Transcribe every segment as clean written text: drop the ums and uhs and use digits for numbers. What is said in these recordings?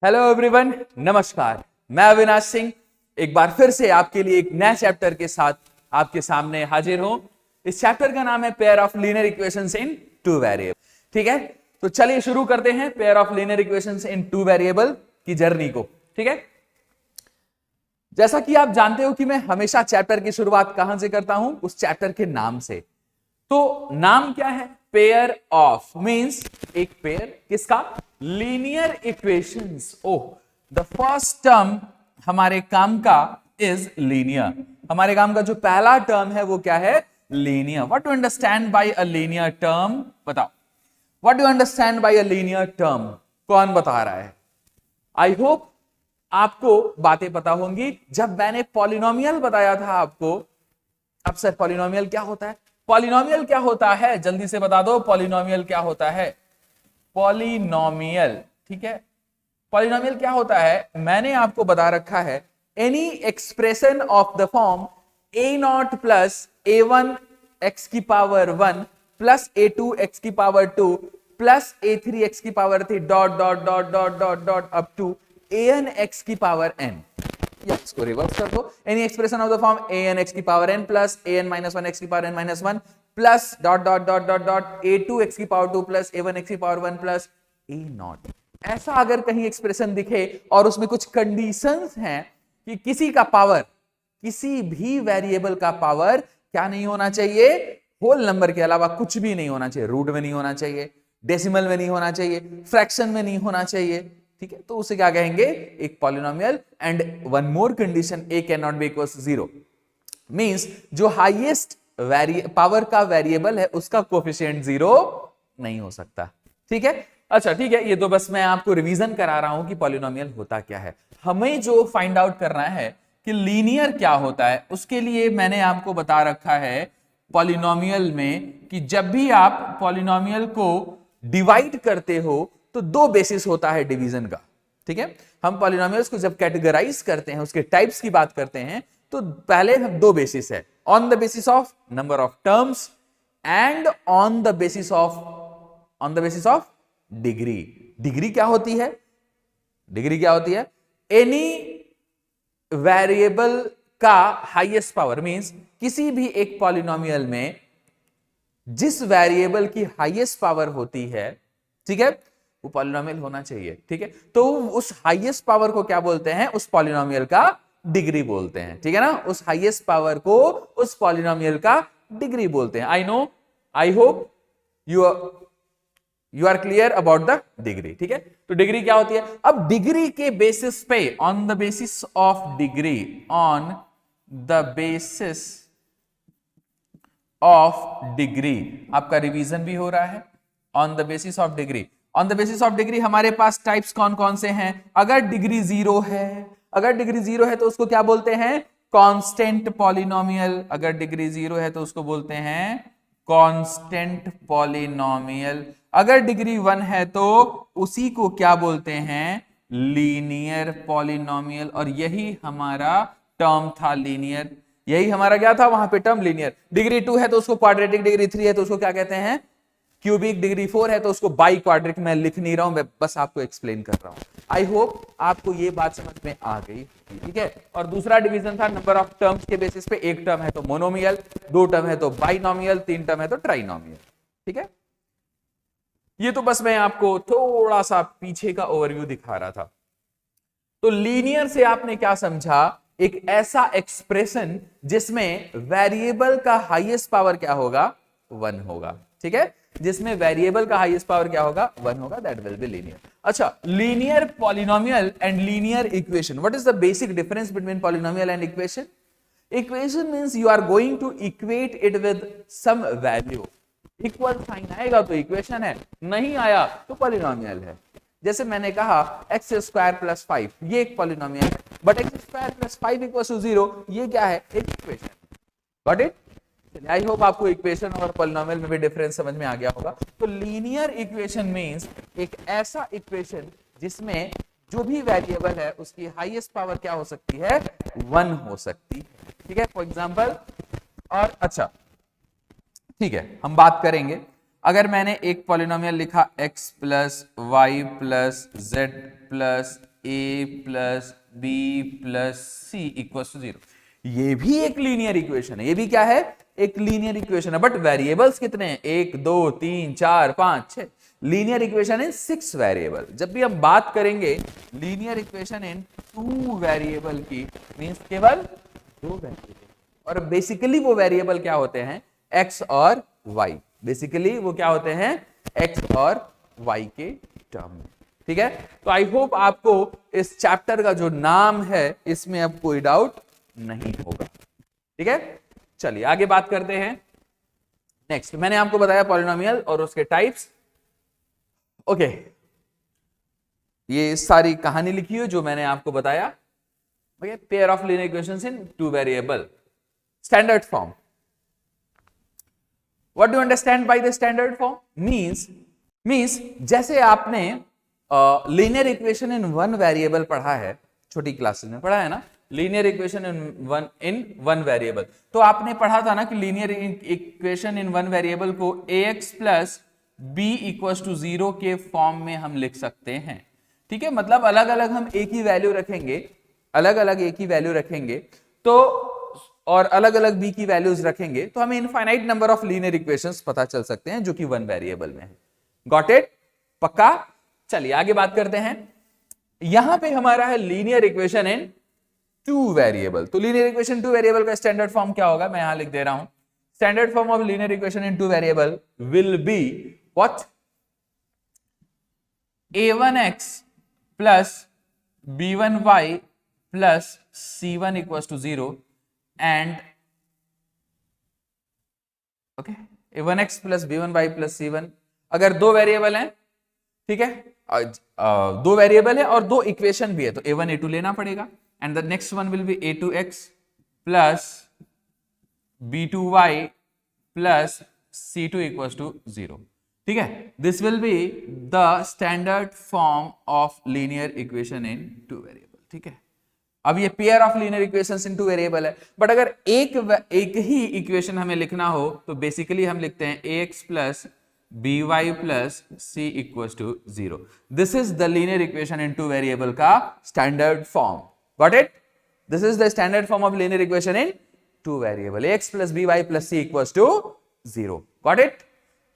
Hello everyone, नमस्कार। मैं अविनाश सिंह एक बार फिर से आपके लिए एक नए चैप्टर के साथ आपके सामने हाजिर हूं। इस चैप्टर का नाम है pair of linear equations in two variable. ठीक है, तो चलिए शुरू करते हैं pair of linear equations in two variable की जर्नी को। ठीक है, जैसा कि आप जानते हो कि मैं हमेशा चैप्टर की शुरुआत कहां से करता हूं, उस चैप्टर के नाम से। तो नाम क्या है? पेयर ऑफ मींस एक पेयर किसका? Linear equations. Oh, the first term हमारे काम का इज लीनियर। हमारे काम का जो पहला टर्म है वो क्या है? Linear. What to understand by a linear term? बताओ, what do understand by a linear term? कौन बता रहा है? आई होप आपको बातें पता होंगी। जब मैंने पॉलिनोमियल बताया था आपको, अब सर पॉलिनोमियल क्या होता है? पॉलिनोमियल क्या होता है जल्दी से बता दो। पॉलिनोमियल क्या होता है? पॉलिनोमियल, ठीक है, पॉलिनोमियल क्या होता है मैंने आपको बता रखा है। Any expression of the form A naught plus A one x की power 1 plus A two x की power 2 plus A three X की power 3 dot dot dot dot dot dot up to A N X की power N. इसको reverse कर दो। Any expression of the form A N X की power N plus A N minus one x की power N minus one plus dot dot dot dot dot a two x की power 2 plus ए one x की power 1 plus a naught. ऐसा अगर कहीं expression दिखे और उसमें कुछ कंडीशंस हैं कि किसी का पावर, किसी भी वेरिएबल का पावर क्या नहीं होना चाहिए? होल नंबर के अलावा कुछ भी नहीं होना चाहिए। रूट में नहीं होना चाहिए, डेसिमल में नहीं होना चाहिए, फ्रैक्शन में नहीं होना चाहिए। ठीक है, तो उसे क्या कहेंगे? एक polynomial. And one more condition, A can not be equals 0 means जो हाईएस्ट पावर का वेरिएबल है उसका कोफिशिएंट 0 नहीं हो सकता। ठीक है, अच्छा ठीक है, ये तो बस मैं आपको रिवीजन करा रहा हूं कि पॉलिनोमियल होता क्या है। हमें जो फाइंड आउट करना है कि लीनियर क्या होता है, उसके लिए मैंने आपको बता रखा है पॉलिनोमियल में कि जब भी आप पॉलिनोमियल को डिवाइड करते हो तो दो बेसिस होता है डिवीजन का। ठीक है, हम पॉलिनोमियल्स को जब कैटेगराइज करते हैं, उसके टाइप्स की बात करते हैं, तो पहले हम दो बेसिस है, on the basis of number of terms and on the basis of degree. Degree क्या होती है? डिग्री क्या होती है? एनी वेरिएबल का हाईएस्ट पावर मींस किसी भी एक पॉलिनोमियल में जिस वेरिएबल की हाईएस्ट पावर होती है, ठीक है, वो पॉलिनोमियल होना चाहिए। ठीक है, तो उस हाईएस्ट पावर को क्या बोलते हैं? उस पॉलिनोमियल का डिग्री बोलते हैं। ठीक है ना, उस हाईएस्ट पावर को उस पॉलिनोमियल का डिग्री बोलते हैं। I know, I hope you are clear about the degree. ठीक है, तो डिग्री क्या होती है? अब डिग्री के बेसिस पे, on the basis of degree, on the basis of degree, आपका रिवीजन भी हो रहा है। On the basis of degree, on the basis of degree हमारे पास टाइप्स कौन कौन से हैं? अगर डिग्री 0 है, अगर डिग्री 0 है तो उसको क्या बोलते हैं? Constant polynomial. अगर डिग्री 0 है तो उसको बोलते हैं कांस्टेंट पॉलिनोमियल। अगर डिग्री 1 है तो उसी को क्या बोलते हैं? Linear polynomial. और यही हमारा टर्म था, लीनियर। यही हमारा क्या था वहां पे? Term linear. डिग्री 2 है तो उसको क्वाड्रेटिक, डिग्री 3 है तो उसको क्या कहते हैं? क्यूबिक, डिग्री 4 है तो उसको बाई क्वाड्रिक। मैं लिख नहीं रहा हूं, मैं बस आपको एक्सप्लेन कर रहा हूं। आई होप आपको ये बात समझ में आ गई। ठीक है, और दूसरा डिवीजन था नंबर ऑफ टर्म्स के बेसिस पे। एक टर्म है तो मोनोमियल, दो टर्म है तो बाइनोमियल, तीन टर्म है तो ट्राइनोमियल। ठीक है, ये तो बस मैं आपको थोड़ा सा पीछे का ओवरव्यू दिखा रहा था। तो लीनियर से आपने क्या समझा? एक ऐसा एक्सप्रेशन जिसमें वेरिएबल का हाईएस्ट पावर क्या होगा? 1 होगा। ठीक है, जिसमें वेरिएबल का हाईएस्ट पावर क्या होगा? 1 होगा, दैट विल बी लीनियर। अच्छा, linear polynomial and linear equation, what is the basic difference between polynomial and equation? Equation means you are going to equate it with some value. Equal sign आएगा तो equation है, नहीं आया तो polynomial है। जैसे मैंने कहा एक्स स्क्वायर प्लस 5, ये एक पॉलिनोमियल है, but x square plus 5 equal to 0, ये क्या है? एक equation. Got it? I hope आपको इक्वेशन और पॉलिनोमियल में भी डिफरेंस समझ में आ गया होगा। तो लीनियर इक्वेशन मींस एक ऐसा इक्वेशन जिसमें जो भी वेरिएबल है उसकी हाईएस्ट पावर क्या हो सकती है? 1 हो सकती है। ठीक है, फॉर एग्जांपल। और अच्छा ठीक है, हम बात करेंगे अगर मैंने एक पॉलिनोमियल लिखा x plus y plus z plus a plus b plus c equal to 0। ये भी एक लीनियर इक्वेशन है, ये भी क्या है, एक लीनियर इक्वेशन है, बट वेरिएबल्स कितने हैं, 1 2 3 4 5 6। लीनियर इक्वेशन इन 6 वेरिएबल। जब भी हम बात करेंगे लीनियर इक्वेशन इन 2 वेरिएबल की, मींस केवल 2 वेरिएबल, और बेसिकली वो वेरिएबल क्या होते हैं, x और y। बेसिकली वो क्या होते हैं, x और y के टर्म में। ठीक है, तो आई होप आपको इस चैप्टर का जो नाम है इसमें अब कोई डाउट नहीं होगा। ठीक है, चलिए आगे बात करते हैं। नेक्स्ट मैंने आपको बताया पॉलिनोमियल और उसके टाइप्स। ओके, ये सारी कहानी लिखी है जो मैंने आपको बताया। Okay, pair of linear equations in 2 variable, standard form. What do understand by the standard form? Means जैसे आपने लीनियर इक्वेशन इन 1 वेरिएबल पढ़ा है, छोटी क्लासेस में पढ़ा है ना, linear equation in one variable. तो आपने पढ़ा था ना कि लीनियर इक्वेशन इन 1 वेरिएबल को ax plus b equal to 0 के फॉर्म में हम लिख सकते हैं। ठीक है, मतलब अलग अलग हम एक ही वैल्यू रखेंगे, अलग अलग एक ही वैल्यू रखेंगे तो, और अलग अलग b की वैल्यूज रखेंगे तो हमें infinite number of linear equations पता चल सकते हैं जो कि 1 वेरिएबल में है। Got it? पक्का? चलिए आगे बात करते हैं। यहां पे हमारा है लीनियर इक्वेशन इन 2 वेरिएबल। तो लीनियर इक्वेशन 2 वेरिएबल का स्टैंडर्ड फॉर्म क्या होगा, मैं यहां लिख दे रहा हूं। Standard form of linear equation in 2 variable will be what? a1x plus b1y plus c1 equals to 0 and okay, a1x plus b1y plus c1। अगर 2 वेरिएबल हैं, ठीक है, 2 वेरिएबल है और 2 इक्वेशन भी है, तो a1 a2 लेना पड़ेगा। And the next one will be a2x plus b2y plus c2 equals to 0। ठीक है, this will be the standard form of linear equation in 2 variable. ठीक है, अब ये pair of linear equations in 2 variable है, but अगर एक ही equation हमें लिखना हो तो बेसिकली हम लिखते हैं ax plus by plus c equals to 0। This is the linear equation in 2 variable का standard form. Got it? This is the standard form of linear equation in 2 variable, ax plus by plus c equals to 0। Got it?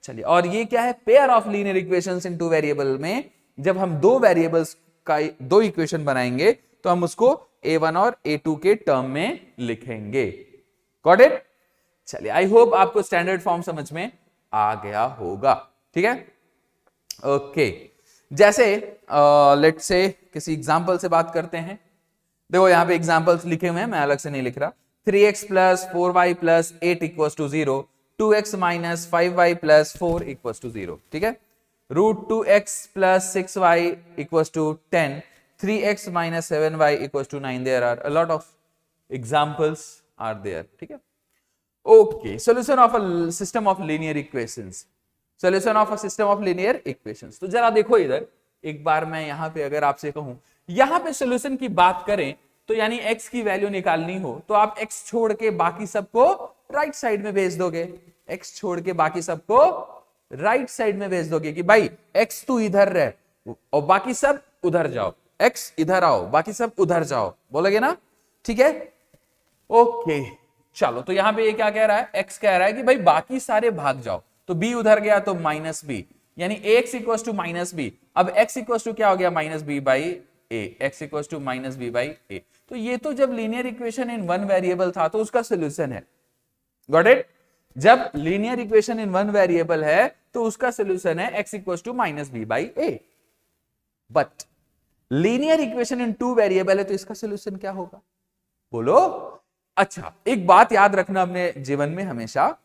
चलिए, और ये क्या है, pair of linear equations in 2 variable में जब हम 2 variables का 2 इक्वेशन बनाएंगे तो हम उसको a1 और a2 के टर्म में लिखेंगे। Got it? चलिए, आई होप आपको स्टैंडर्ड फॉर्म समझ में आ गया होगा। ठीक है, ओके, जैसे लेट्स से किसी एग्जांपल से बात करते हैं। देखो यहां पे एग्जांपल्स लिखे हुए हैं, मैं अलग से नहीं लिख रहा। 3x plus 4y plus 8 equals to 0, 2x minus 5y plus 4 equals to 0। ठीक है, root 2x plus 6y equals to 10, 3x minus 7y equals to 9. There are a lot of examples are there. ठीक है, okay, solution of a system of linear equations, solution of a system of linear equations। तो जरा देखो इधर एक बार, मैं यहां पे अगर आपसे कहूं, यहां पे सोल्यूशन की बात करें तो यानी x की वैल्यू निकालनी हो तो आप x छोड़ के बाकी सबको राइट साइड में भेज दोगे, x छोड़ के बाकी सबको राइट साइड में भेज दोगे कि भाई x तू इधर रह और बाकी सब उधर जाओ, x इधर आओ बाकी सब उधर जाओ, बोलोगे ना? ठीक है, ओके, चलो, तो यहां पे ये क्या कह रहा है, x कह रहा है कि भाई बाकी सारे भाग जाओ, तो b उधर गया तो माइनस b, यानी ax equals to minus b। अब x इक्वल्स टू क्या हो गया, minus b by a, x equals to minus b by a। तो ये तो जब लीनियर इक्वेशन इन 1 वेरिएबल था तो उसका सोल्यूशन है। Got it? जब लीनियर इक्वेशन इन 1 वेरिएबल है तो उसका सोल्यूशन है x equals to minus b by a। But linear equation in 2 variable है तो इसका सोल्यूशन क्या होगा, बोलो? अच्छा, एक बात याद रखना अपने जीवन में हमेशा,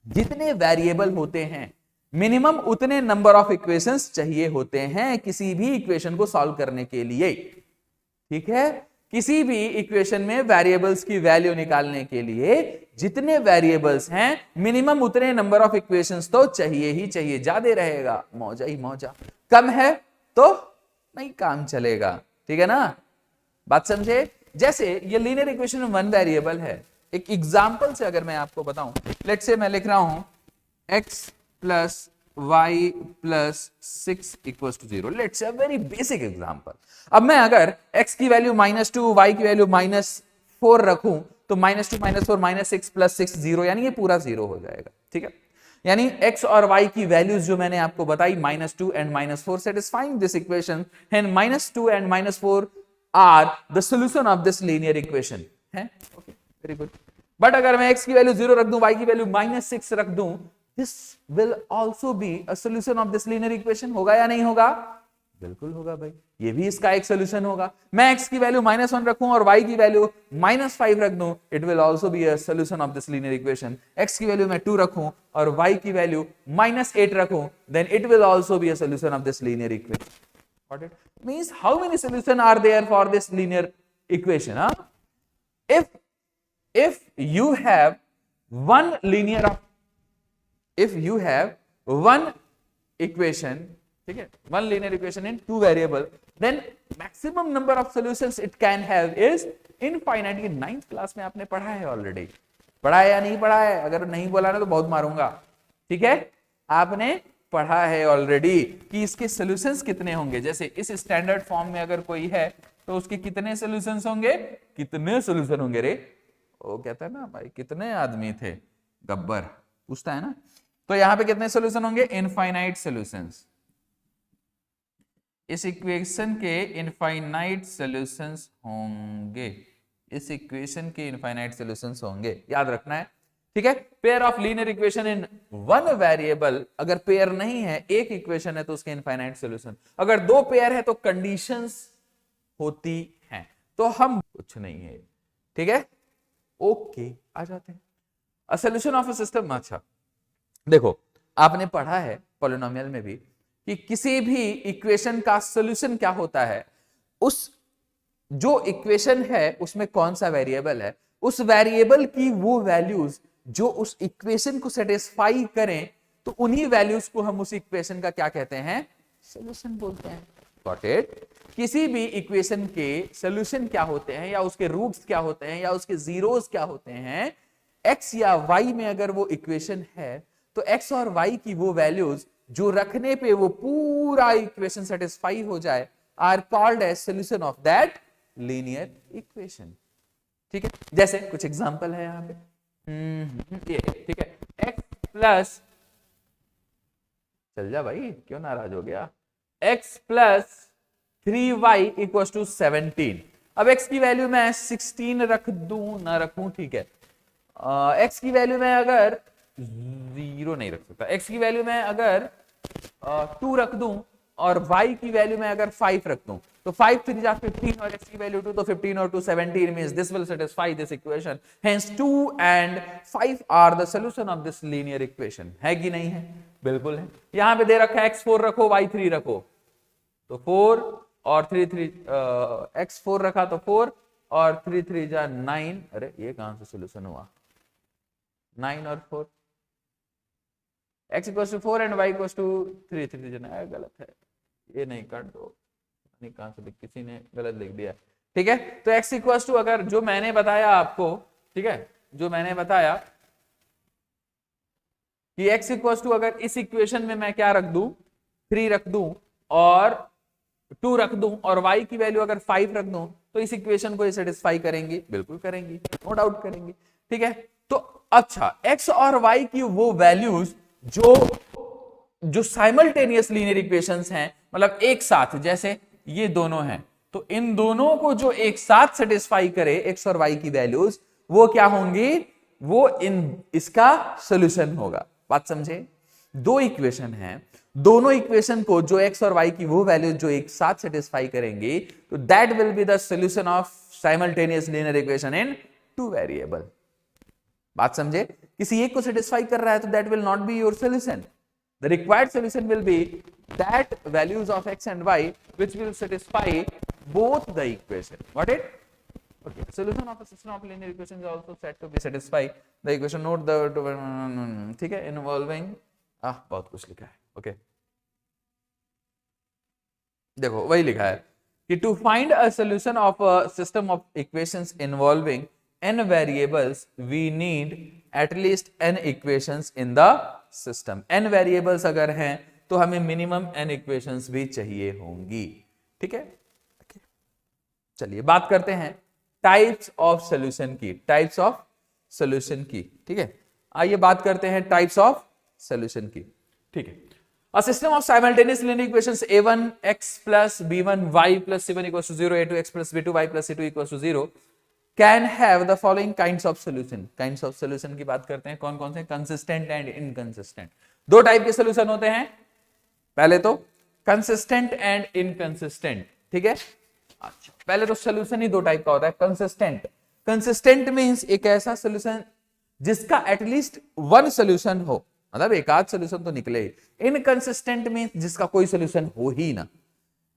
जितने वेरिएबल होते हैं मिनिमम उतने नंबर ऑफ इक्वेशंस चाहिए होते हैं किसी भी इक्वेशन को सॉल्व करने के लिए। ठीक है, किसी भी इक्वेशन में वेरिएबल्स की वैल्यू निकालने के लिए जितने वेरिएबल्स हैं मिनिमम उतने नंबर ऑफ इक्वेशंस तो चाहिए ही चाहिए। ज्यादा रहेगा मौजा ही मौजा, कम है तो नहीं काम चलेगा। ठीक है ना, बात समझे? जैसे ये लीनियर इक्वेशन में 1 वेरिएबल है, एक एग्जांपल से अगर मैं आपको बताऊं, लेट्स से मैं लिख रहा हूं x plus y plus 6 equals to 0. Let's say a very basic example. अब मैं अगर x की वैल्यू -2 y की वैल्यू -4 रखूं तो -2 -4 -6 + 6 0, यानी ये पूरा 0 हो जाएगा। ठीक है, यानी x और y की वैल्यूज जो मैंने आपको बताई -2 and -4 satisfying this equation, and -2 and -4 are the solution of this linear equation है। Okay, very good. बट अगर मैं x की वैल्यू 0 रख दूं, y की वैल्यू -6 रख दूं, this will also be a solution of this linear equation। होगा या नहीं होगा? बिल्कुल होगा भाई, ये भी इसका एक सोल्यूशन होगा। मैं x की वैल्यू -1 रखूं और y की वैल्यू -5 रख दूं, it will also be a solution of this linear equation. x की वैल्यू मैं 2 रखूं और y की वैल्यू -8 रखूं, then it will also be a solution of this linear equation. Got it? Means how many solutions are there for this linear equation? If you have one equation, ठीक है, one linear equation in two variable, then maximum number of solutions it can have is infinite। ये 9th class में आपने पढ़ा है already, पढ़ा है या नहीं पढ़ा है? अगर नहीं बोला ना तो बहुत मारूंगा। ठीक है, आपने पढ़ा है ऑलरेडी कि इसके सॉल्यूशंस कितने होंगे। जैसे इस स्टैंडर्ड फॉर्म में अगर कोई है तो उसके कितने सॉल्यूशंस होंगे? कितने सॉल्यूशन होंगे रे? वो कहता है ना भाई, कितने आदमी थे, गब्बर पूछता है ना। तो यहां पे कितने सॉल्यूशन होंगे? Infinite solutions. इस इक्वेशन के इनफाइनाइट सॉल्यूशंस होंगे, इस इक्वेशन के इनफाइनाइट सॉल्यूशंस होंगे, याद रखना है। ठीक है, pair of linear equation in one variable, अगर पेयर नहीं है, एक इक्वेशन है तो उसके इनफाइनाइट सॉल्यूशन। अगर दो पेयर है तो कंडीशंस होती हैं, तो हम कुछ नहीं है। ठीक है, ओके, आ जाते हैं a solution of a system. अच्छा देखो, आपने पढ़ा है पॉलिनोमियल में भी कि किसी भी इक्वेशन का सॉल्यूशन क्या होता है, उस जो इक्वेशन है उसमें कौन सा वेरिएबल है, उस वेरिएबल की वो वैल्यूज जो उस इक्वेशन को सेटिस्फाई करें, तो उन्हीं वैल्यूज को हम उस इक्वेशन का क्या कहते हैं? सॉल्यूशन बोलते हैं। Got it? किसी भी इक्वेशन के सॉल्यूशन क्या होते हैं, या उसके रूट्स क्या होते हैं, या उसके जीरोस क्या होते हैं, एक्स या वाई में अगर वो इक्वेशन है तो एक्स और वाई की वो वैल्यूज जो रखने पे वो पूरा इक्वेशन सेटिस्फाई हो जाए, are called as solution of that linear equation. ठीक है, जैसे कुछ एग्जांपल है यहां पे, ये ठीक है, x प्लस, चल जा भाई, क्यों नाराज हो गया, x plus 3y equal to 17। अब x की वैल्यू मैं 16 रख दूं ना रखूं, ठीक है, x की वैल्यू में अगर 0 नहीं रख सकता, x की वैल्यू में अगर 2 रख दूं और y की वैल्यू में अगर 5 रख दूं, तो 5 3 जा 15 और x की वैल्यू 2, तो 15 और 2 17 means this will satisfy this equation। hence 2 and 5 are the solution of this linear equation। है कि नहीं है? बिल्कुल है। यहां पे दे रखा है x4 रखो y 3 रखो, तो 4 और 3 3 x4 रखा तो 4 और 3 3 जा 9। अरे ये कहां से सोल्यूशन हुआ? 9 और 4, x equal to 4 and y equal to 3 3 जना, गलत है, ये नहीं कर दो, नहीं कहां से किसी ने गलत लिख दिया। ठीक है, तो x इक्वल टू, अगर जो मैंने बताया आपको, ठीक है, जो मैंने बताया कि x इक्वल टू, अगर इस इक्वेशन में मैं क्या रख दूं, 3 रख दूं और 2 रख दूं और y की वैल्यू अगर 5 रख दूं, तो इस इक्वेशन को ये सेटिस्फाई करेंगी? बिल्कुल करेंगी, नो डाउट करेंगी। ठीक है, तो अच्छा, x और y की वो वैल्यूज जो साइमल्टेनियस लीनियर इक्वेशंस हैं, मतलब एक साथ, जैसे ये दोनों हैं, तो इन दोनों को जो एक साथ सेटिस्फाई करे x और y की वैल्यूज, वो क्या होंगी? वो इसका सॉल्यूशन होगा। बात समझे? दो इक्वेशन हैं, दोनों इक्वेशन को जो x और y की वो वैल्यूज जो एक साथ सेटिस्फाई करेंगी, तो that will be the solution of simultaneous linear equation in two variable. बात समझे? किसी एक को सेटिस्फाई कर रहा है तो that will not be your solution. The required solution will be that values of x and y which will satisfy both the equation. Got it? Okay. Solution of a system of linear equations is also said to be satisfy the equation. Note the ठीक है, involving बहुत कुछ लिखा है। Okay. देखो वही लिखा है कि to find a solution of a system of equations involving n variables we need at least n equations in the system. n variables अगर हैं तो हमें मिनिमम n इक्वेशंस भी चाहिए होंगी। ठीक है, चलिए बात करते हैं टाइप्स ऑफ सॉल्यूशन की। टाइप्स ऑफ सॉल्यूशन की, ठीक है, आइए बात करते हैं टाइप्स ऑफ सॉल्यूशन की। ठीक है, a system of simultaneous linear equations a1x plus b1y plus c1 equals to 0, a2x plus b2y plus c2 equals to 0 can have the following kinds of solution। kinds of solution की बात करते हैं, कौन कौन से? Consistent and inconsistent. दो type के solution होते हैं, पहले तो कंसिस्टेंट एंड इनकंसिस्टेंट। ठीक है, अच्छा, पहले तो सॉल्यूशन ही दो टाइप का होता है। कंसिस्टेंट, कंसिस्टेंट मींस एक ऐसा सॉल्यूशन जिसका एटलीस्ट वन सॉल्यूशन हो, मतलब एक आध सॉल्यूशन तो निकले ही। इनकंसिस्टेंट मींस जिसका कोई सॉल्यूशन हो ही ना।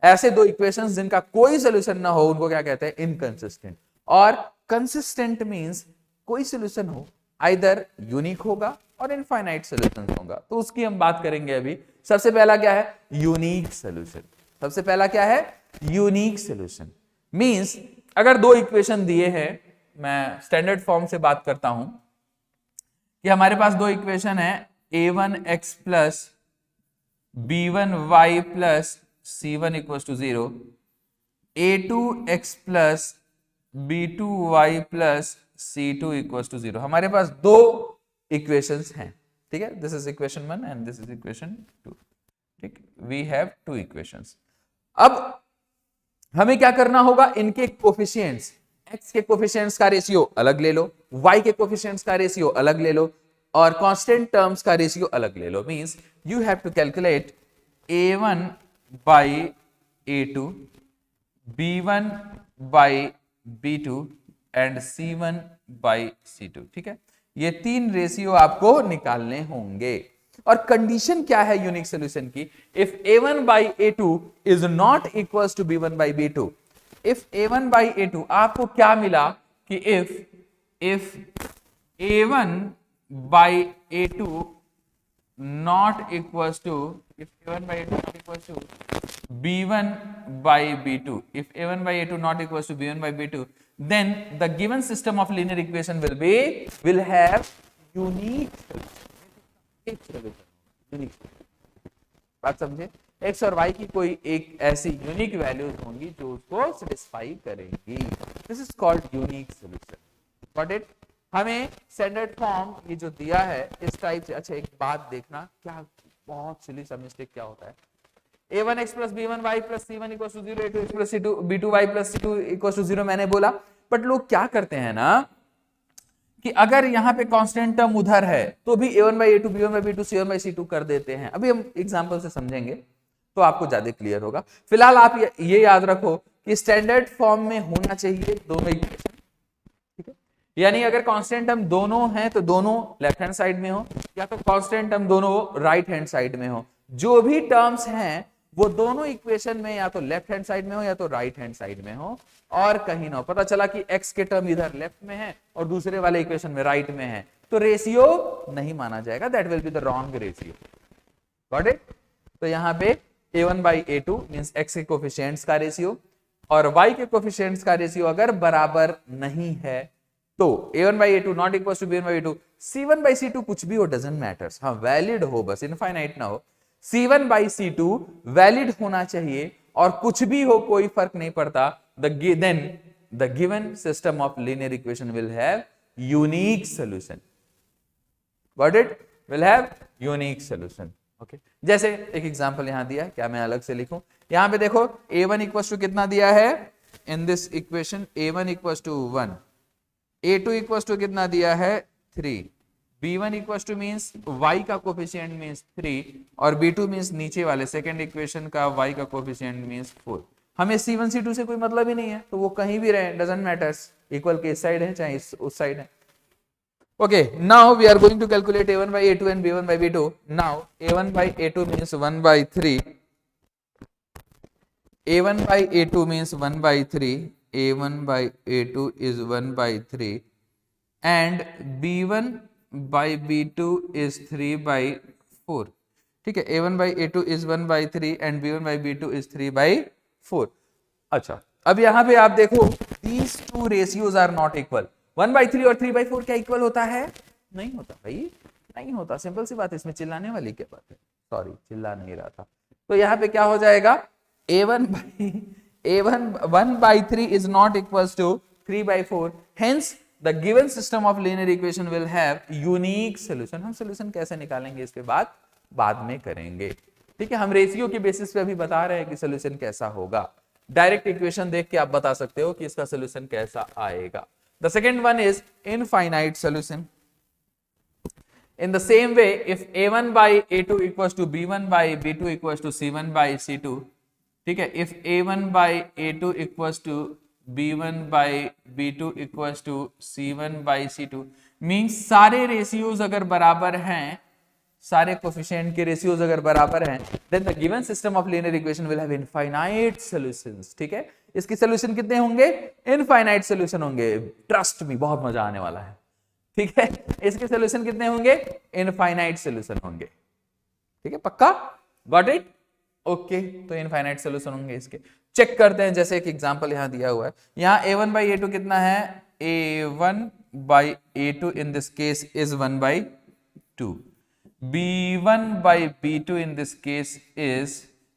ऐसे दो इक्वेशंस जिनका कोई सॉल्यूशन ना हो उनको क्या कहते हैं? इनकंसिस्टेंट। और कंसिस्टेंट मींस कोई सॉल्यूशन हो, आइदर यूनिक होगा और इनफाइनाइट सॉल्यूशन होगा। तो उसकी हम बात करेंगे अभी। सबसे पहला क्या है? Unique solution. सबसे पहला क्या है? यूनिक सॉल्यूशन मींस अगर दो इक्वेशन दिए हैं, मैं स्टैंडर्ड फॉर्म से बात करता हूं कि हमारे पास दो इक्वेशन है a1x plus b1y plus c1 equal to 0, a2x plus b2y plus c2 equal to 0। हमारे पास दो इक्वेशंस हैं। ठीक है, this is equation 1 and this is equation 2। ठीक, वी हैव टू इक्वेशंस। अब हमें क्या करना होगा? इनके कोफिशिएंट्स, x के कोफिशिएंट्स का रेशियो अलग ले लो, y के कोफिशिएंट्स का रेशियो अलग ले लो और कांस्टेंट टर्म्स का रेशियो अलग ले लो। Means you have to calculate a1 by a2, b1 by b2 and c1 by c2। ठीक है, ये तीन रेशियो आपको निकालने होंगे। और कंडीशन क्या है यूनिक सॉल्यूशन की? If a1 by a2 is not equal to b1 by b2। If a1 by a2, आपको क्या मिला कि if a1 by a2 not equals to, if a1 by a2 not equals to b1 by b2, if a1 by a2 not equals to b1 by b2, then the given system of linear equation will have unique solution। बात समझे? x और y की कोई एक ऐसी unique values होंगी जो उसको सेटिस्फाई करेंगी। This is called unique solution. Got it? हमें स्टैंडर्ड फॉर्म ये जो दिया है इस टाइप से। अच्छा, एक बात देखना, क्या बहुत सिली सा मिस्टेक क्या होता है? a1x plus b1y plus c1 equal to 0, a2x plus b2y plus c2 equal to 0 मैंने बोला, बट लोग क्या करते हैं ना कि अगर यहाँ पे कांस्टेंट टर्म उधर है तो भी a1 by a2, b1 by b2, c1 by c2 कर देते हैं। अभी हम एग्जांपल से समझेंगे तो आपको ज्यादा क्लियर होगा। फिलहाल आप ये याद रखो कि स्टैंडर्ड फॉर्म में होना चाहिए दोनों इक्वेशन। ठीक है, यानी अगर कांस्टेंट टर्म दोनों हैं तो दोनों लेफ्ट हैंड साइड में हो, या तो कांस्टेंट टर्म दोनों राइट हैंड साइड में हो। जो भी टर्म्स हैं वो दोनों इक्वेशन में या तो लेफ्ट हैंड साइड में हो या तो राइट हैंड साइड में हो, और कहीं ना हो। पता चला कि x के टर्म इधर लेफ्ट में है और दूसरे वाले इक्वेशन में राइट में है, तो रेशियो नहीं माना जाएगा, that will be the wrong ratio. Got it? तो यहाँ पे a1 by a2 means x के कोफिशिएंट्स का रेशियो और y के कोफिशिएंट्स का रेशियो अगर बराबर नहीं है तो a1 by a2 not equal to b1 by b2, c1 by c2 कुछ भी हो, डजंट मैटर्स, हाँ वैलिड हो, बस इनफाइनाइट ना हो। c1 बाई c2 वैलिड होना चाहिए और कुछ भी हो कोई फर्क नहीं पड़ता। then the given system of linear equation will have unique solution। Got it? Will have unique solution। Okay, जैसे एक एग्जांपल यहां दिया है, क्या मैं अलग से लिखूं? यहां पे देखो a1 इक्वल्स टू कितना दिया है in this equation? a1 equals to 1, a2 equals to कितना दिया है? 3, b1 equals to means y का कोफिशिएंट मींस 3 और b2 मींस नीचे वाले सेकंड इक्वेशन का y का कोफिशिएंट मींस 4। हमें c1 c2 से कोई मतलब ही नहीं है, तो वो कहीं भी रहे, डजंट मैटर्स, इक्वल के इस साइड है चाहे उस साइड है। Okay, now we are going to calculate a1 by a2 and b1 by b2। Now a1 by a2 means 1 by 3, a1 by a2 means 1 by 3, a1 by a2 is 1 by 3 and b1 by b2 is 3 by 4। ठीक है, a1 by a2 is 1 by 3 and b1 by b2 is 3 by 4। अच्छा, अब यहां पे आप देखो these two ratios are not equal। 1 by 3 और 3 by 4 क्या इक्वल होता है? नहीं होता भाई, नहीं होता, सिंपल सी बात है, इसमें चिल्लाने वाली क्या बात है, सॉरी चिल्ला नहीं रहा था। तो यहाँ पे क्या हो जाएगा, a1/3 is not equals to 3/4, hence the given system of linear equation will have unique solution। हम solution कैसे निकालेंगे इसके बाद में करेंगे, ठीक है। हम रेशियो के बेसिस पे अभी बता रहे हैं कि सोल्यूशन कैसा होगा। डायरेक्ट इक्वेशन देख के आप बता सकते हो कि इसका सोल्यूशन कैसा आएगा। The second one is infinite solution. In the same way, if a1/a2 equals to b1/b2 equals to c1/c2, ठीक है, if a1/a2 equals to b1/b2 equals to c1/c2 means सारे रेशियोज अगर बराबर हैं, सारे कोफिशिएंट के रेशियोज अगर बराबर हैं, then the given system of linear equation will have infinite solutions। ठीक है, इसकी सोल्यूशन कितने होंगे, इनफाइनाइट सोल्यूशन होंगे। ट्रस्ट मी, बहुत मजा आने वाला है, ठीक है। इसके सोल्यूशन कितने होंगे, इनफाइनाइट सोल्यूशन होंगे, ठीक है, पक्का, गॉट इट, ओके। तो इनफाइनाइट सोल्यूशन होंगे इसके। चेक करते हैं, जैसे एक एग्जांपल यहां दिया हुआ है, यहां a1/a2 कितना है, a1/a2 in this case is 1/2, b1/b2 in this case is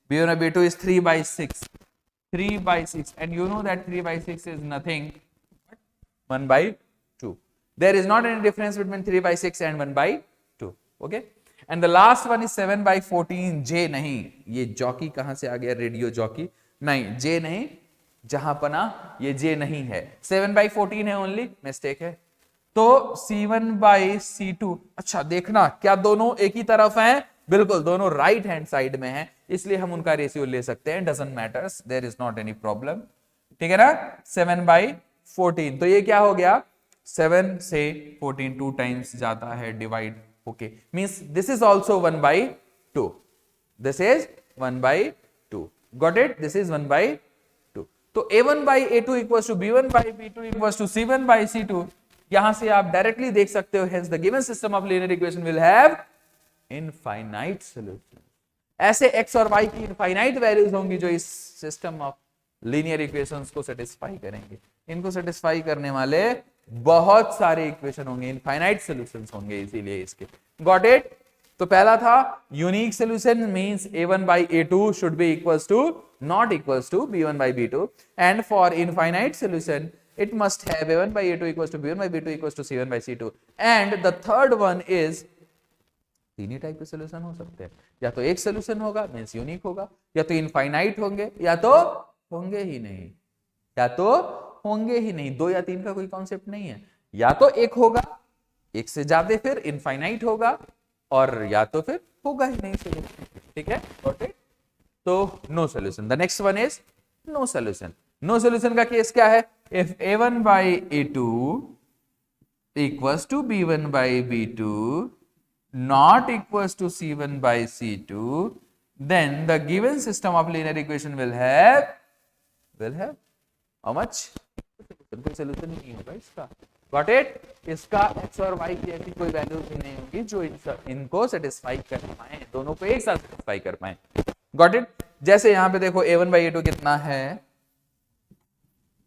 b1/b2 is 3/6, 3/6, and you know that 3/6 is nothing but 1/2. There is not any difference between 3/6 and 1/2, okay। And the last one is 7/14, J नहीं, ये jockey कहां से आ गया, radio jockey नहीं, J नहीं, जहां पना ये J नहीं है, 7/14 है ओनली, मिस्टेक है। तो C1/C2, अच्छा देखना क्या दोनों एक ही तरफ हैं, बिल्कुल दोनों राइट हैंड साइड में हैं, इसलिए हम उनका रेशियो ले सकते हैं, doesn't matters, there is not any problem, ठीक है ना। 7/14, तो ये क्या हो गया, 7 से 14 2 टाइम्स जाता है divide, okay, means this is also 1/2, this is 1/2, got it, this is 1/2। तो a1/a2 equals to b1/b2 equals to c1/c2, यहां से आप डायरेक्टली देख सकते हो, hence the given system of linear equation will have infinite solution। ऐसे x और y की इनफाइनाइट वैल्यूज होंगी जो इस सिस्टम ऑफ लीनियर इक्वेशंस को सेटिस्फाई करेंगे। इनको सेटिस्फाई करने वाले बहुत सारे इक्वेशन होंगे, इनफाइनाइट सॉल्यूशंस होंगे, इसीलिए इसके, गॉट इट। तो पहला था unique solution means a1/a2 should be equals to not equals to b1/b2, and for infinite solution it must have a1/a2 equals to b1/b2 equals to c1/c2, and the third one is तीन ही type के solution हो सकते हैं, या तो एक solution होगा means unique होगा, या तो इनफाइनाइट होंगे, या तो होंगे ही नहीं, या तो होंगे ही नहीं, 2 या 3 का कोई कॉन्सेप्ट नहीं है, या तो एक होगा, एक से ज्यादा फिर इनफाइनाइट होगा, और या तो फिर होगा ही नहीं सोल्यूशन, ठीक है, गॉट इट। तो no solution. The next one is no solution. No solution का केस क्या है, if a1/a2 equals to b1/b2 not equals to c1/c2, then the given system of linear equation will have how much, कोई solution नहीं होगा इसका, got it. इसका x और y की ऐसी कोई वैल्यू भी नहीं होगी जो इनको सेटिस्फाई कर पाए, दोनों को एक साथ सेटिस्फाई कर पाए, गॉट इट। जैसे यहां पे देखो a1/a2 कितना है,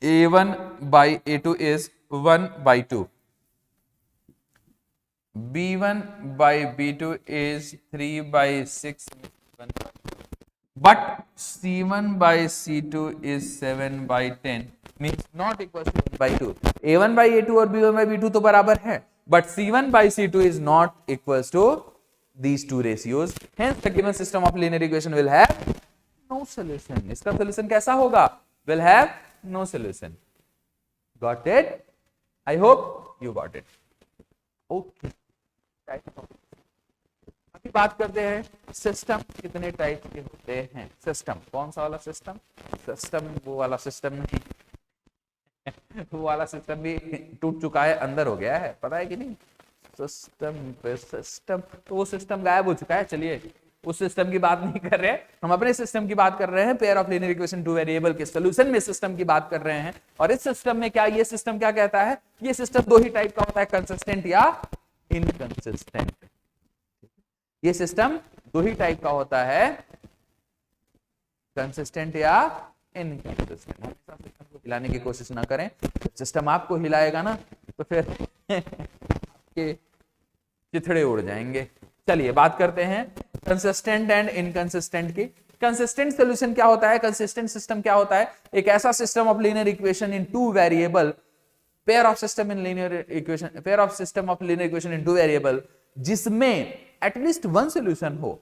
a1/a2 is 1/2, b1/b2 is 3/6, but c1/c2 is 7/10, means not equal to 1/2। a1/a2 और b1/b2 तो बराबर है, but c1/c2 is not equals to these two ratios, hence the given system of linear equation will have no solution। इसका solution कैसा होगा, will have no solution, got it, I hope you got it, okay। अभी बात करते हैं system कितने type के होते हैं। सिस्टम कौन सा वाला सिस्टम, सिस्टम वो वाला सिस्टम नहीं वो वाला सिस्टम भी टूट चुका है, अंदर हो गया है, पता है कि नहीं। सिस्टम पे सिस्टम, तो वो सिस्टम गायब हो चुका है, चलिए उस सिस्टम की बात नहीं कर रहे हैं, हम अपने सिस्टम की बात कर रहे हैं। Pair of linear equation two variable के सॉल्यूशन में सिस्टम की बात कर रहे हैं, और इस सिस्टम में क्या, ये सिस्टम क्या कहता है, ये सिस्टम दो ही टाइप का होता है, कंसिस्टेंट या इनकंसिस्टेंट। ये सिस्टम दो ही टाइप का होता है, कंसिस्टेंट या इनकंसिस्टेंट। हमेशा सिस्टम को हिलाने की कोशिश ना करें, सिस्टम आपको हिलाएगा ना तो फिर आपके चिथड़े उड़ जाएंगे। चलिए बात करते हैं कंसिस्टेंट एंड इनकंसिस्टेंट की। कंसिस्टेंट सॉल्यूशन क्या होता है, कंसिस्टेंट सिस्टम क्या होता है, एक ऐसा system of linear equation in two variable, pair of system in linear equation, pair of system of linear equation in two variable जिसमें एटलीस्ट वन सॉल्यूशन हो।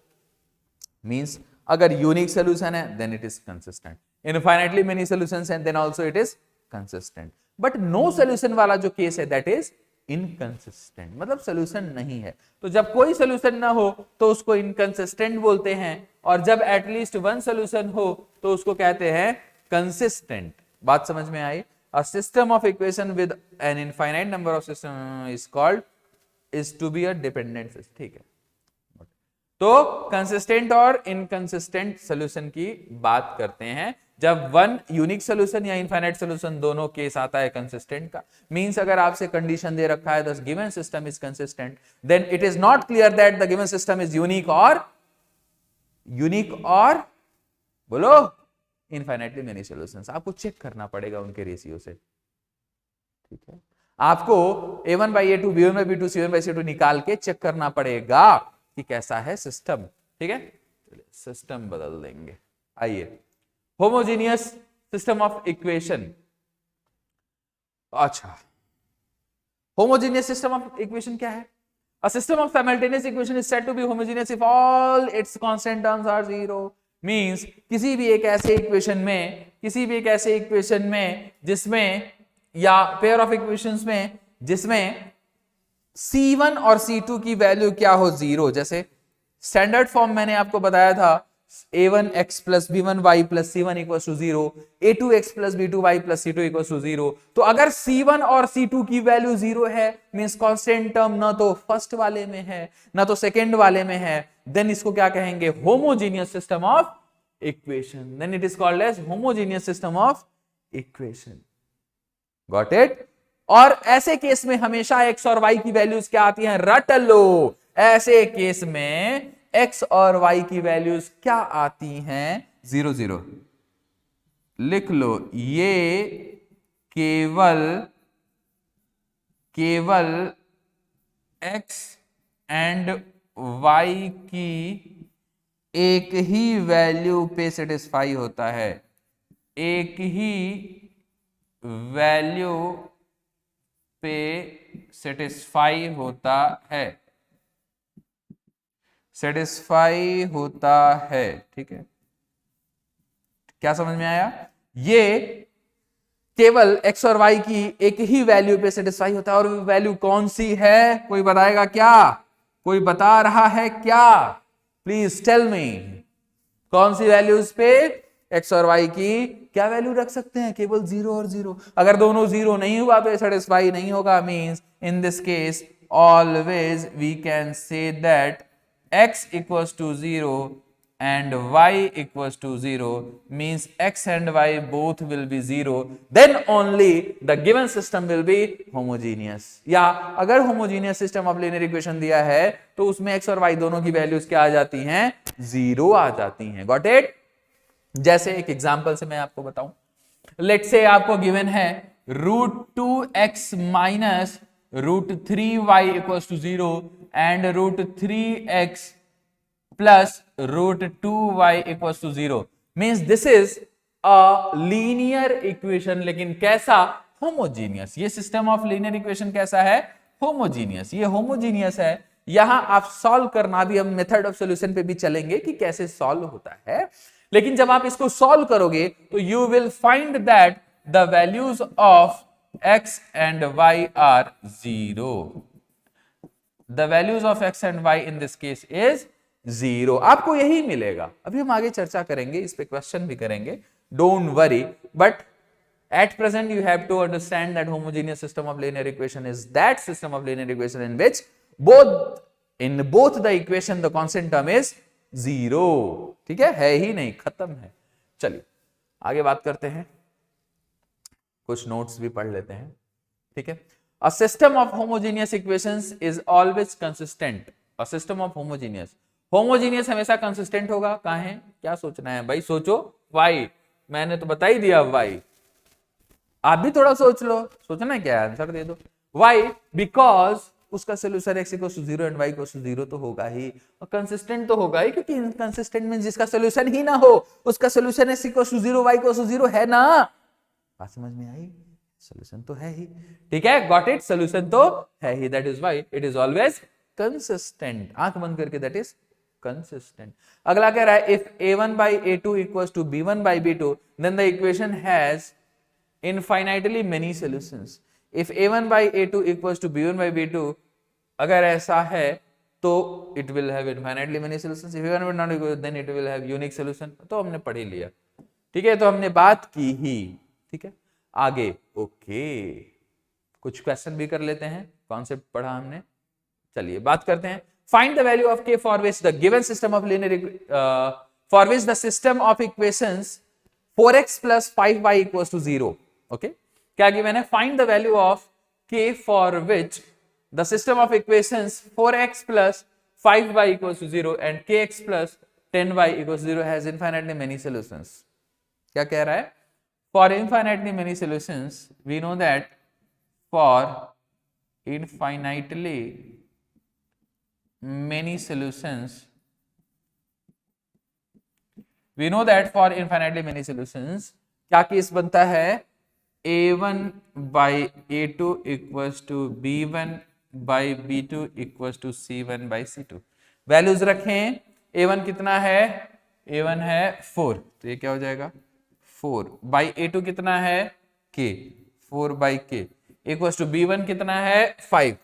मींस अगर यूनिक सॉल्यूशन है then it is consistent, infinitely many solutions हैं then also it is consistent, but no solution वाला जो case है that is inconsistent, मतलब solution नहीं है। तो जब कोई सॉल्यूशन ना हो तो उसको इनकंसिस्टेंट बोलते हैं, और जब एटलीस्ट वन सॉल्यूशन हो तो उसको कहते हैं कंसिस्टेंट। बात समझ में आई? A system of equation with an infinite number of system is called is to be a dependent system। ठीक है, तो कंसिस्टेंट और इनकंसिस्टेंट सॉल्यूशन की बात करते हैं जब वन यूनिक सॉल्यूशन या इनफाइनाइट सॉल्यूशन दोनों केस आता है कंसिस्टेंट का। मींस अगर आपसे कंडीशन दे रखा है the given system is consistent, then it is not clear that the given system is unique और बोलो इनफाइनाइटली मेनी सॉल्यूशंस। आपको चेक करना पड़ेगा उनके रेशियो से, ठीक है। आपको a1 by a2, b1 by b2, c1 by c2 निकाल के चेक करना पड़ेगा कि कैसा है सिस्टम, ठीक है। चलिए सिस्टम बदल देंगे। आइए, होमोजेनियस सिस्टम ऑफ इक्वेशन। अच्छा, होमोजेनियस सिस्टम ऑफ इक्वेशन क्या है? A system of simultaneous equation is said to be homogeneous if all its constant terms are zero। Means किसी भी एक ऐसे इक्वेशन में जिसमें या पेयर ऑफ इक्वेशंस में जिसमें C1 और C2 की वैल्यू क्या हो, जीरो। जैसे स्टैंडर्ड फॉर्म मैंने आपको बताया था a1x plus b1y plus c1 equals to 0, a2x plus b2y plus c2 equals to 0। तो अगर c1 और c2 की वैल्यू 0 है मींस कांस्टेंट टर्म ना तो फर्स्ट वाले में है ना तो सेकंड वाले में है, देन इसको क्या कहेंगे? Homogeneous system of equation. Then it is called as homogeneous system of equation. Got it? और ऐसे केस में हमेशा x और y की वैल्यूज क्या आती हैं? रट लो। ऐसे केस में x और y की वैल्यूज क्या आती हैं? 0 0। लिख लो, ये केवल x एंड y की एक ही वैल्यू पे सेटिस्फाई होता है, एक ही वैल्यू पे सेटिस्फाई होता है, सेटिस्फाई होता है, ठीक है। क्या समझ में आया? ये केवल x और y की एक ही वैल्यू पे सेटिस्फाई होता है, और वैल्यू कौन सी है? कोई बताएगा क्या? कोई बता रहा है क्या? प्लीज टेल मी, कौन सी वैल्यूज पे x और y की क्या वैल्यू रख सकते हैं? केवल 0 और 0। अगर दोनों 0 नहीं हुआ तो सेटिस्फाई नहीं होगा। Means in this case always we can say that x equals to 0 and y equals to 0 means x and y both will be 0, then only the given system will be homogeneous। या अगर homogeneous system of linear equation दिया है तो उसमें x और y दोनों की values क्या आ जाती हैं? 0 आ जाती हैं। Got it? जैसे एक एग्जांपल से मैं आपको बताऊं, लेट्स से आपको गिवन है √2x minus √3y equals to 0 and √3x plus √2y equals to 0। Means this is a linear equation, लेकिन कैसा? होमोजीनियस। ये सिस्टम ऑफ लीनियर इक्वेशन कैसा है? होमोजीनियस। ये होमोजीनियस है। यहां आप सॉल्व करना भी, हम मेथड ऑफ सॉल्यूशन पे भी चलेंगे कि कैसे सॉल्व होता है, लेकिन जब आप इसको सॉल्व करोगे तो you will find that the values of x and y are 0। The values of x and y in this case is 0। आपको यही मिलेगा। अभी हम आगे चर्चा करेंगे, इस पे क्वेश्चन भी करेंगे, don't worry. But at present you have to understand that homogeneous system of linear equation is that system of linear equation in which both the equation the constant term is 0। ठीक है ही नहीं, खत्म है। चलिए आगे बात करते हैं, कुछ नोट्स भी पढ़ लेते हैं, ठीक है। A system of homogeneous equations is always consistent। A system of homogeneous हमेशा कंसिस्टेंट होगा। कहां है? क्या सोचना है भाई? सोचो। वाई मैंने तो बता ही दिया, वाई आप भी थोड़ा सोच लो। सोचना क्या है? आंसर दे दो। वाई? बिकॉज उसका solution x equal to 0 and y equal to 0 तो होगा ही, और कंसिस्टेंट तो होगा ही, क्योंकि इनकंसिस्टेंट में जिसका सोल्यूशन ही ना हो उसका solution x equal to 0 y equal to 0 है ना। बात समझ में आई? सोल्यूशन तो है ही, ठीक है, गॉट इट, सोल्यूशन तो है ही, that is why it is always consistent. आंख बंद करके, दैट इज consistent. अगला कह रहा है if a1 by a2 equals to b1 by b2 then the equation has infinitely many solutions. If a1 by a2 equals to b1 by b2, अगर ऐसा है तो it will have infinitely many solutions. If a1 not equal then it will have unique solution. तो हमने पढ़ ही लिया, ठीक है, तो हमने बात की ही, ठीक है। आगे ओके, कुछ क्वेश्चन भी कर लेते हैं, कॉन्सेप्ट पढ़ा हमने, चलिए बात करते हैं। Find the value of k for which the given system of for which the system of equations 4x plus 5y equals to 0. Okay, क्या given है? Find the value of k for which the system of equations 4x plus 5y equals to 0 and kx plus 10y equals to 0 has infinitely many solutions. क्या कह रहा है? For infinitely many solutions, we know that for infinitely many solutions, we know that for infinitely many solutions क्या case बनता है? a1 by a2 equals to b1 by b2 equals to c1 by c2। Values रखें, a1 कितना है? a1 है 4, तो ये क्या हो जाएगा 4 by a2 कितना है? k, 4 by k equals to b1 कितना है? 5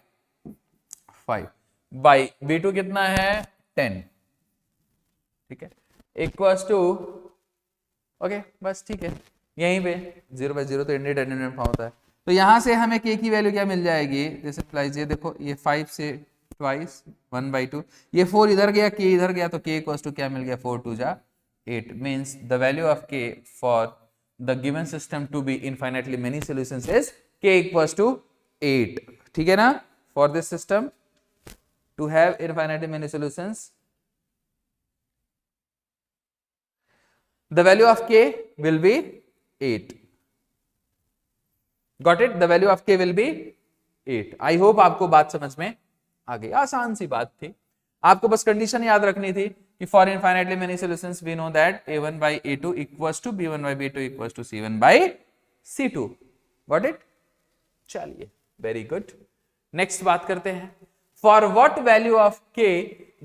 बाई b2 कितना है? 10, ठीक है, इक्वल्स टू ओके, बस ठीक है, यहीं पे 0 by 0 तो इंडिपेंडेंट फॉर्म होता है, तो यहां से हमें k की वैल्यू क्या मिल जाएगी? जैसे अप्लाइज, ये देखो, ये 5 से ट्वाइस 1 by 2, ये 4 इधर गया, k इधर गया, तो k इक्वल्स टू क्या मिल गया? 4 2 जा 8, means the value of k for the given system to be infinitely many solutions is k equals to 8, ठीक है ना। For this system to have infinitely many solutions, the value of k will be 8. Got it? The value of k will be 8. I hope आपको बात समझ में आ गई, आसान सी बात थी, आपको बस कंडीशन याद रखनी थी कि for infinitely many solutions we know that a1 by a2 equals to b1 by b2 equals to c1 by c2. Got it? चलिए, वेरी गुड, नेक्स्ट बात करते हैं। For what value of k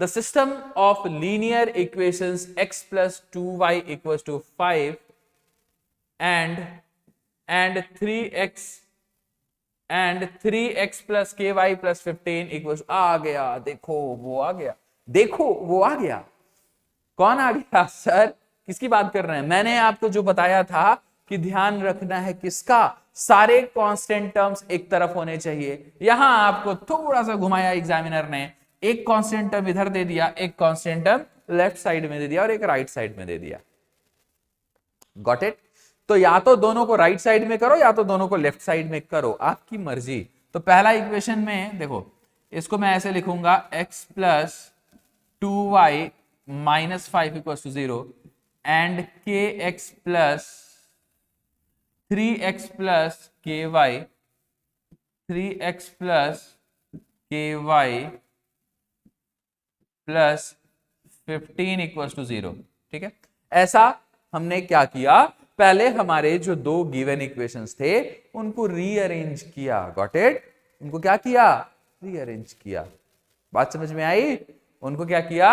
the system of linear equations x plus 2y equals to 5 and 3x plus ky plus 15 equals, आ गया, देखो वो आ गया, देखो वो आ गया, कौन आ गया सर? किसकी बात कर रहे हैं? मैंने आपको जो बताया था कि ध्यान रखना है किसका? सारे कांस्टेंट टर्म्स एक तरफ होने चाहिए। यहां आपको थोड़ा सा घुमाया एग्जामिनर ने, एक कांस्टेंट टर्म इधर दे दिया, एक कांस्टेंट टर्म लेफ्ट साइड में दे दिया और एक राइट साइड में दे दिया। Got it? तो या तो दोनों को राइट साइड में करो या तो दोनों को लेफ्ट साइड में करो, आपकी मर्जी। तो पहला इक्वेशन में देखो, इसको मैं ऐसे लिखूंगा x plus 2y minus 5 equals to 0 and kx plus 3x plus ky 3x plus ky plus 15 equals to 0, ठीक है। ऐसा हमने क्या किया? पहले हमारे जो दो गिवन इक्वेशंस थे उनको रीअरेंज किया। Got it? उनको क्या किया? रीअरेंज किया। बात समझ में आई? उनको क्या किया?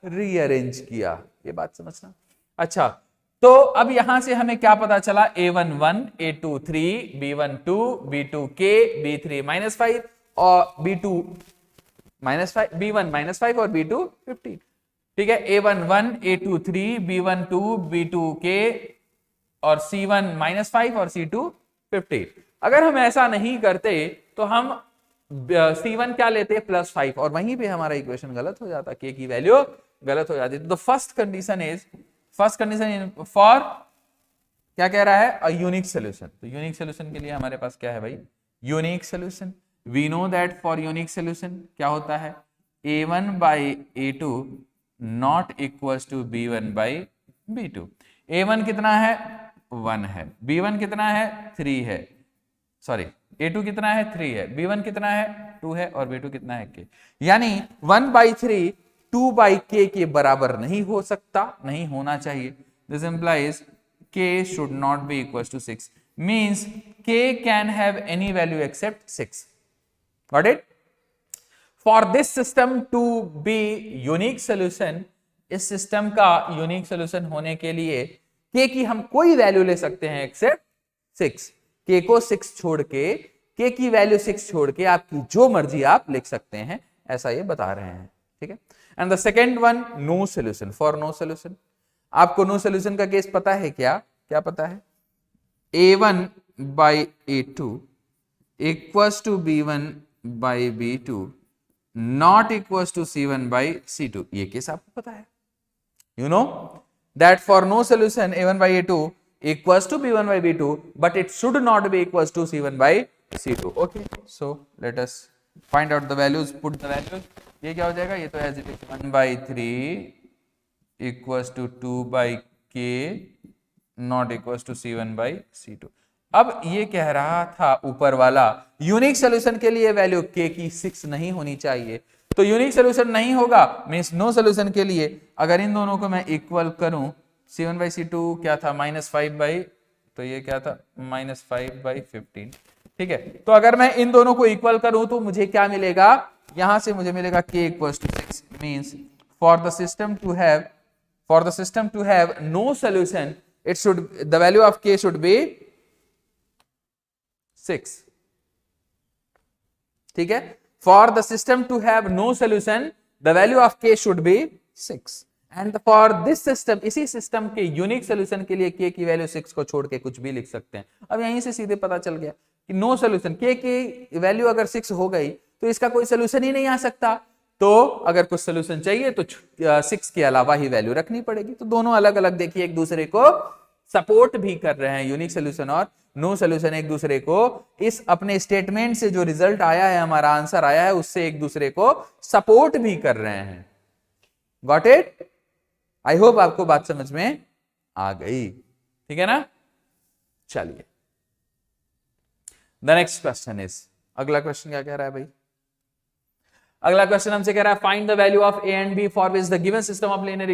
रीअरेंज किया। ये बात समझना। अच्छा, तो अब यहां से हमें क्या पता चला? a1 1, a2 3, b1 2, b2 k, b3 -5 और b2 -5, b1 -5 और b2 15, ठीक है। a1 1, a2 3, b1 2, b2 k और c1 -5 और c2 15। अगर हम ऐसा नहीं करते तो हम c1 क्या लेते? +5, और वहीं पे हमारा इक्वेशन गलत हो जाता, k की वैल्यू गलत हो जाती। तो फर्स्ट कंडीशन फॉर क्या कह रहा है? A unique solution. तो यूनिक सोल्यूशन के लिए हमारे पास क्या है भाई? Unique solution. We know that for unique solution क्या होता है? a1 by a2 not equals to b1 by b2। a1 कितना है? 1 है। b1 कितना है? 3 है। सॉरी, a2 कितना है? 3 है। b1 कितना है? 2 है और B2 कितना है k, यानी 1/3 2/k के बराबर नहीं हो सकता, नहीं होना चाहिए। This implies k should not be equals to 6, means k can have any value except 6. Got it? For this system to be unique solution, इस सिस्टम का यूनिक सोल्यूशन होने के लिए k की हम कोई वैल्यू ले सकते हैं एक्सेप्ट 6। k को 6 छोड़ के, k की वैल्यू 6 छोड़ के आपकी जो मर्जी आप लिख सकते हैं, ऐसा ये बता रहे हैं। ठीक है। And the second one, no solution. For no solution, आपको नो सोल्यूशन का केस पता है क्या? क्या पता है? a1/a2 equals to b1/b2 not equals to c1/c2। ये केस आपको पता है। You know that for no solution a1/a2 equals to b1/b2, but it should not be equals to c1/c2. Okay, so let us find out the values. Put the values. ये क्या हो जाएगा? ये तो as it is 1/3 equals to 2/k not equals to c1/c2. अब ये कह रहा था ऊपर वाला यूनिक सोल्यूशन के लिए वैल्यू k की 6 नहीं होनी चाहिए, तो यूनिक सोल्यूशन नहीं होगा, मींस नो सोल्यूशन के लिए अगर इन दोनों को मैं इक्वल करूं, c1/c2 क्या था? -5/, तो ये क्या था? -5/15। ठीक है, तो अगर मैं इन दोनों को इक्वल करूं तो मुझे क्या मिलेगा? यहां से मुझे मिलेगा k = 6, means for the system to have no solution, it should, the value of k should be 6. ठीक है, for the system to have no solution, the value of k should be 6. And for this system, इसी system के unique solution के लिए k की value 6 को छोड़ के कुछ भी लिख सकते हैं। अब यहीं से सीधे पता चल गया कि नो सोल्यूशन, k की वैल्यू अगर 6 हो गई तो इसका कोई सोल्यूशन ही नहीं आ सकता। तो अगर कुछ सोल्यूशन चाहिए तो 6 के अलावा ही वैल्यू रखनी पड़ेगी। तो दोनों अलग अलग देखिए एक दूसरे को सपोर्ट भी कर रहे हैं, यूनिक सोल्यूशन और नो सोल्यूशन एक दूसरे को इस अपने स्टेटमेंट से जो रिजल्ट आया है, हमारा आंसर आया है, उससे एक दूसरे को सपोर्ट भी कर रहे हैं। Got it? आई होप आपको बात समझ में आ गई। ठीक है ना? चलिए द नेक्स्ट क्वेश्चन इज, अगला क्वेश्चन क्या कह रहा है भाई? अगला क्वेश्चन हमसे कह रहा है find the value of a and b for which the given system of linear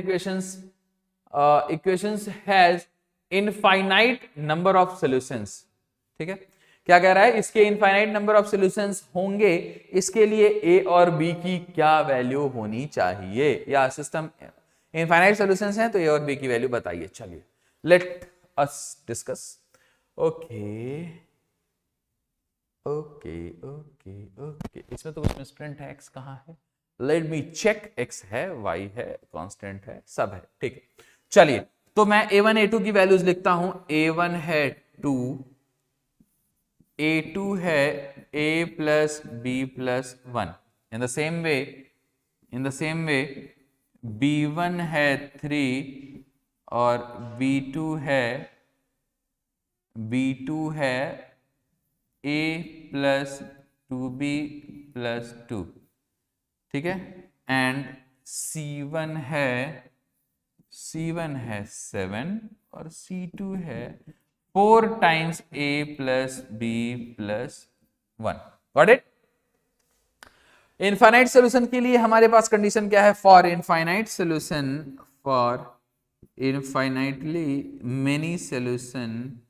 equations has infinite number of solutions. ठीक है, क्या कह रहा है? इसके इनफाइनाइट नंबर ऑफ सॉल्यूशंस होंगे, इसके लिए ए और बी की क्या वैल्यू होनी चाहिए? या सिस्टम इनफाइनाइट सॉल्यूशंस हैं तो ए और बी की वैल्यू बताइए। चलिए let us discuss. Okay okay okay okay, इसमें तो कुछ मिसप्रिंट है। एक्स कहां है? Let me check. एक्स है, वाई है, कांस्टेंट है, सब है। ठीक है, चलिए तो मैं a1 a2 की वैल्यूज लिखता हूं। a1 है 2, a2 है a + b + 1। In the same way b1 है 3 और b2 है a + 2b + 2। ठीक है, एंड c1 है 7 और c2 है 4 times a + b + 1। Got it? Infinite solution के लिए हमारे पास कंडीशन क्या है? For infinite solution, for infinitely many solution,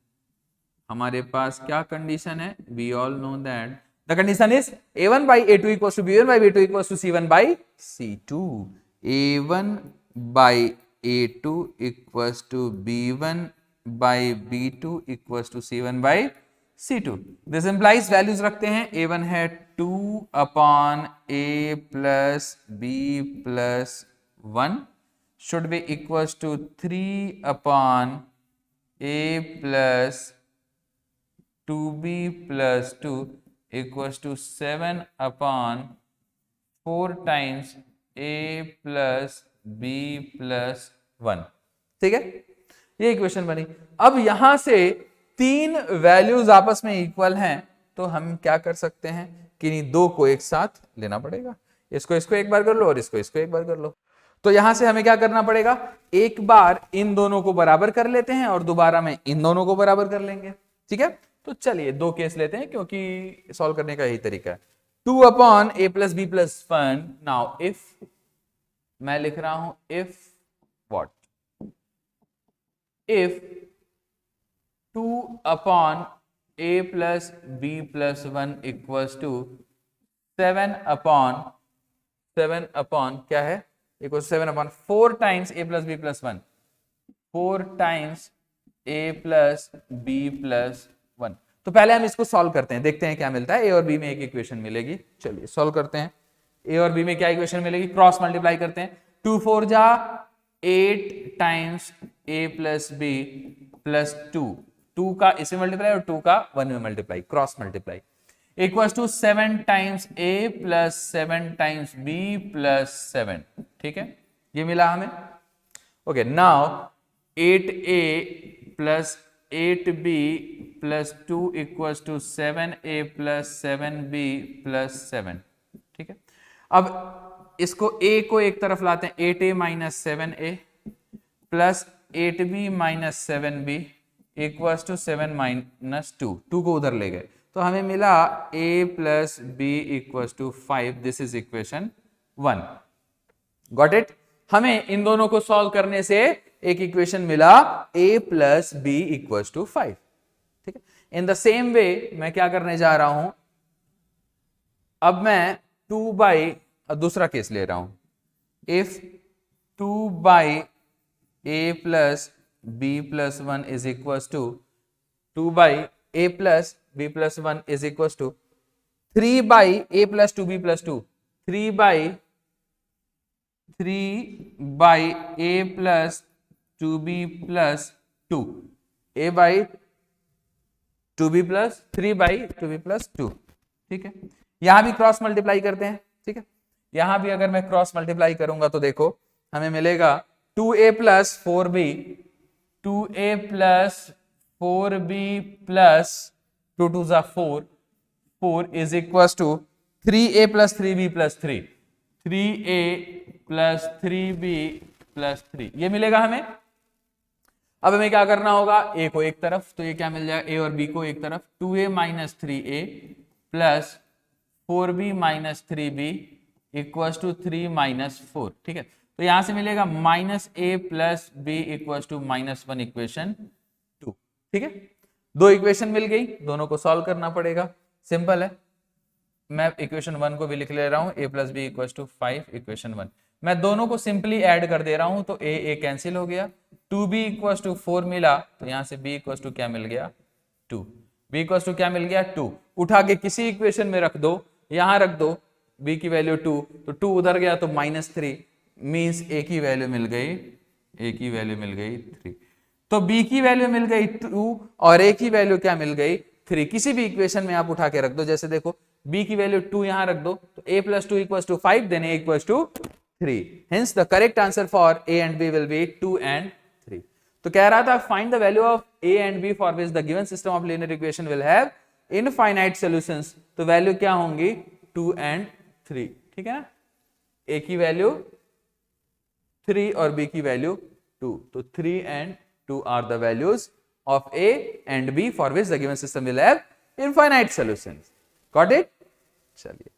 हमारे पास क्या कंडीशन है? We all know that the condition is a1/a2 = b1/b2 = c1/c2। a1/a2 = b1/b2 = c1/c2। This implies values रखते हैं। a1 है 2/a + b + 1 should be equals to 3/a + 2b + 2 = 7/4 times a + b + 1। ठीक है, ये इक्वेशन बनी। अब यहां से तीन वैल्यूज आपस में इक्वल हैं, तो हम क्या कर सकते हैं कि नहीं, दो को एक साथ लेना पड़ेगा। इसको एक बार कर लो और इसको एक बार कर लो। तो यहां से हमें क्या करना पड़ेगा? एक बार इन दोनों को बराबर कर लेते हैं और दोबारा में इन दोनों को बराबर कर लेंगे। ठीक है, तो चलिए दो केस लेते हैं क्योंकि सॉल्व करने का यही तरीका है। 2 upon a plus b plus 1. Now if मैं लिख रहा हूं if what, if 2 upon a plus b plus 1 equals to 7 upon क्या है, equal 7 upon 4 times a plus b plus 1, 4 times a plus b plus 1. तो पहले हम इसको सॉल्व करते हैं, देखते हैं क्या मिलता है. a और b में एक इक्वेशन मिलेगी. चलिए सॉल्व करते हैं. a और b में क्या इक्वेशन मिलेगी, क्रॉस मल्टीप्लाई करते हैं. 2 4 जा 8 times a plus b plus 2, 2 का इसमें मल्टीप्लाई और 2 का 1 में multiply, cross multiply, equals to 7 times a plus 7 times b plus 7. ठीक है, ये मिला हमें. Okay, now 8a plus 8b plus 2 equals to 7a plus 7b plus 7. ठीक है, अब इसको a को एक तरफ लाते हैं, 8a minus 7a plus 8b minus 7b equals to 7 minus 2, 2 को उधर ले गए तो हमें मिला a plus b equals to 5. This is equation 1. Got it. हमें इन दोनों को सॉल्व करने से एक इक्वेशन मिला a plus b equals to 5. ठीक है, इन द सेम वे मैं क्या करने जा रहा हूं, अब मैं 2 बाई दूसरा केस ले रहा हूं. If 2 by a plus b plus 1 is equals to 2 by a plus b plus 1 is equals to 3 by a plus 2b plus 2, 3 by a plus 2b plus 2, a by 2b plus 3 by 2b plus 2. ठीक है, यहां भी cross multiply करते हैं. ठीक है, यहां भी अगर मैं क्रॉस मल्टीप्लाई करूंगा तो देखो हमें मिलेगा 2a plus 4b, 2a plus 4b plus 2 2 जा 4, 4 is equal to 3a plus 3b plus 3, 3a plus 3b plus 3. ये मिलेगा हमें. अब हमें क्या करना होगा, a को एक तरफ, तो ये क्या मिल जाएगा, a और b को एक तरफ, 2a minus 3a plus 4b minus 3b equals to 3 minus 4. ठीक है, तो यहां से मिलेगा minus a plus b equals to minus 1 equation 2. ठीक है, दो इक्वेशन मिल गई, दोनों को सॉल्व करना पड़ेगा. सिंपल है, मैं इक्वेशन 1 को भी लिख ले रहा हूं, a plus b equals to 5 equation 1. मैं दोनों को सिंपली ऐड कर दे रहा हूं तो a कैंसिल हो गया, 2b इक्वल्स टू 4 मिला, तो यहां से b इक्वल्स टू क्या मिल गया, 2. b इक्वल्स टू क्या मिल गया, 2. उठा के किसी इक्वेशन में रख दो, यहां रख दो b की वैल्यू 2, तो 2 उधर गया तो माइनस 3, मीन्स a की वैल्यू मिल गई, a की वैल्यू मिल गई 3. तो b की वैल्यू मिल गई 2 और a की वैल्यू क्या मिल गई, 3. किसी भी इक्वेशन में आप उठा के रख दो, जैसे देखो b की वैल्यू 2 यहां रख दो तो a plus 2 equals to 5, then a equals to 3. Hence the correct answer for a and b will be 2 and 3. तो कह रहा था find the value of a and b for which the given system of linear equation will have infinite solutions. तो value क्या होंगी, 2 and 3. ठीक है ना, a की वैल्यू 3 और b की वैल्यू 2, तो 3 and 2 are the values of a and b for which the given system will have infinite solutions. Got it? चलिए.